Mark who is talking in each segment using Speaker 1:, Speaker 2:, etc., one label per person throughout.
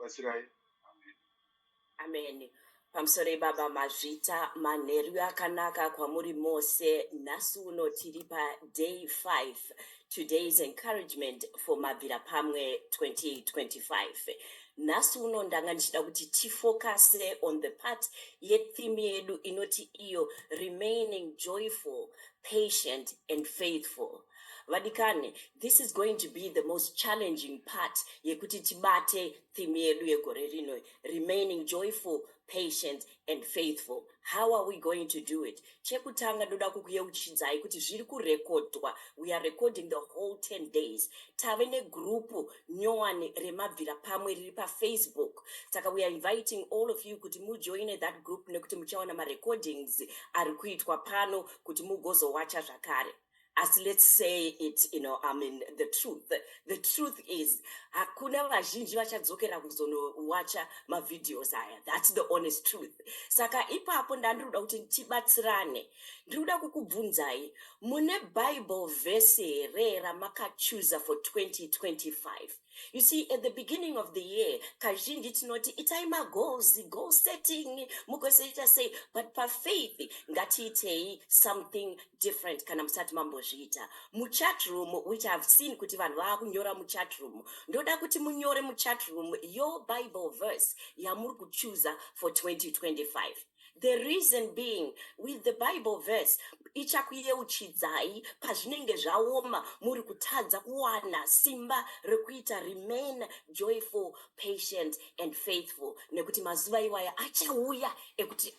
Speaker 1: Basirai.
Speaker 2: Amen. Pamsore baba mazvita manheru akanaka kwamuri mose. Nhasi uno tiri pa day 5. Today's encouragement for Mabvira Pamwe 2025. Nhasi uno ndanga ndichida kuti tifocuse on the part yetheme yedu inoti iyo remaining joyful, patient and faithful. Vadikane, this is going to be the most challenging part yekuti tibate theme yedu yegore rino, remaining joyful, patient and faithful. How are we going to do it? Chekutanga ndoda kukuyeuchidzai kuti zviri kurekodwa. We are recording the whole 10 days. Tave negrupu nyowani remabvira pamwe riri pa Facebook. Saka we are inviting all of you kuti mujoine that group nekuti muchaona marecordings ari kuitwa pano kuti mugozowacha zvakare. As let's say it, the truth. The truth is, hakuna vazhinji vachadzokera kuzonowacha mavideos aya. That's the honest truth. Saka ipapo ndandiruda kuti tibatsirane. Ndiruda kukubvunzai, mune Bible verse here ramakachoose for 2025. You see, at the beginning of the year, kazhinji tinoti itai magoals, goal setting, mukoseta say, but per faith, ngatiitei something different kana musati mambozviita. Muchat room, which I've seen kuti vanhu vakunyora muchat room, ndoda kuti munyore muchat room your Bible verse yamuri kuchoose for 2025. The reason being, with the Bible verse, ichakuyeuchidzai pazvinenge zvaoma muri kutadza kuwana simba rekuita remain joyful, patient and faithful. Nekuti mazuva iwaya achauya ekuti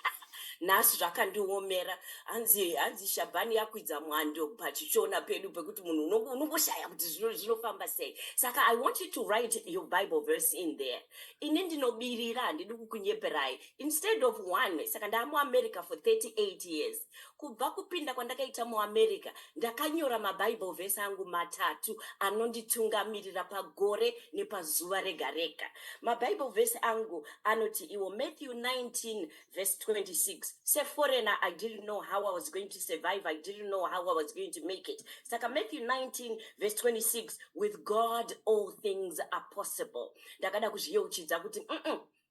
Speaker 2: nhasi zvakandiomera hanzi Shabhani yakwidza mwando pachichona pedu pekuti munhu unongoshaya kuti zvinofamba sei. Saka I want you to write your Bible verse in there. Ini ndinobirira handidi kukunyeperai. Instead of one, saka ndamuamerica for 38 years. Kubva kupinda kwandakaita muamerica ndakanyora maBible verse angu matatu anonditungamirira pagore nepazuva rega rega. MaBible verse angu anoti iwo Matthew 19 verse 26. Say foreigner, I didn't know how I was going to survive. I didn't know how I was going to make it. Saka Matthew 19 verse 26, with God all things are possible. Ndakada kuzviyeuchidza kuti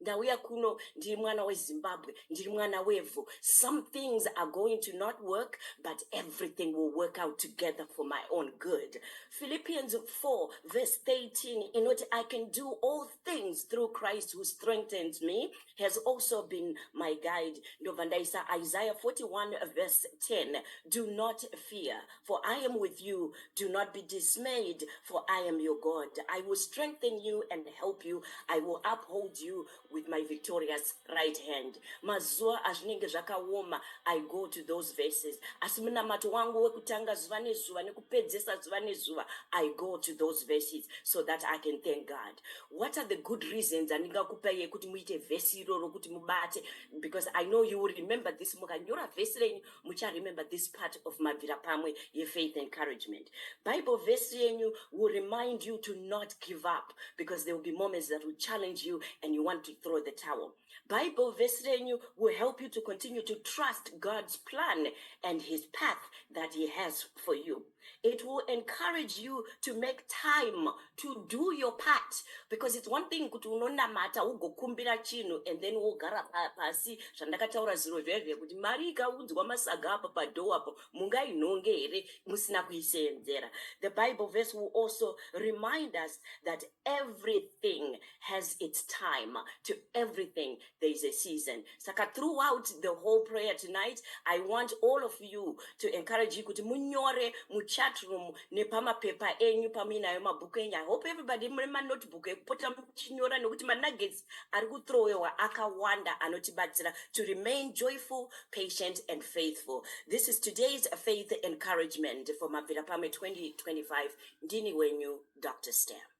Speaker 2: ndauya kuno ndiri mwana weZimbabwe, ndiri mwana wevhu. Some things are going to not work, but everything will work out together for my own good. Philippians 4 verse 13, in which I can do all things through Christ who strengthens me, has also been my guide. Ndovandaisa Isaiah 41 verse 10, do not fear, for I am with you. Do not be dismayed, for I am your God. I will strengthen you and help you. I will uphold you with my victorious right hand. Mazuva azvinenge zvakaoma, I go to those verses. Asi munamato wangu wekutanga zuva nezuva nekupedzesa zuva nezuva, I go to those verses so that I can thank God. What are the good reasons andingakupai kuti muite vhesi iroro kuti mubate? Because I know you will remember this. Mukanyora vhesi renyu mucha remember this part of Mabvira Pamwe, your faith encouragement. Bible verse renyu will remind you to not give up, because there will be moments that will challenge you and you want to throw the towel. Bible verse renyu will help you to continue to trust God's plan and his path that he has for you. It will encourage you to make time to do your part, because it's one thing kuti unonamata ugokumbira chinhu and then wogara pasi zvandakataura zviro zvezve kuti mari ikaudzwa masaga apa padhoo apo mungainhonge here musina kuisenzera. The Bible verse will also remind us that everything has its time. To everything there is a season. Saka throughout the whole prayer tonight, I want all of you to encourage you kuti munyore chat room nepamapepa enyu paminayo mabhuku enyu. I hope everybody mune manotebook ekupota muchinyora nekuti manuggets ari kuthrowewa akawanda anotibatsira to remain joyful, patient and faithful. This is today's faith encouragement for Mabvira Pamwe 2025. Ndini wenyu, DrStem.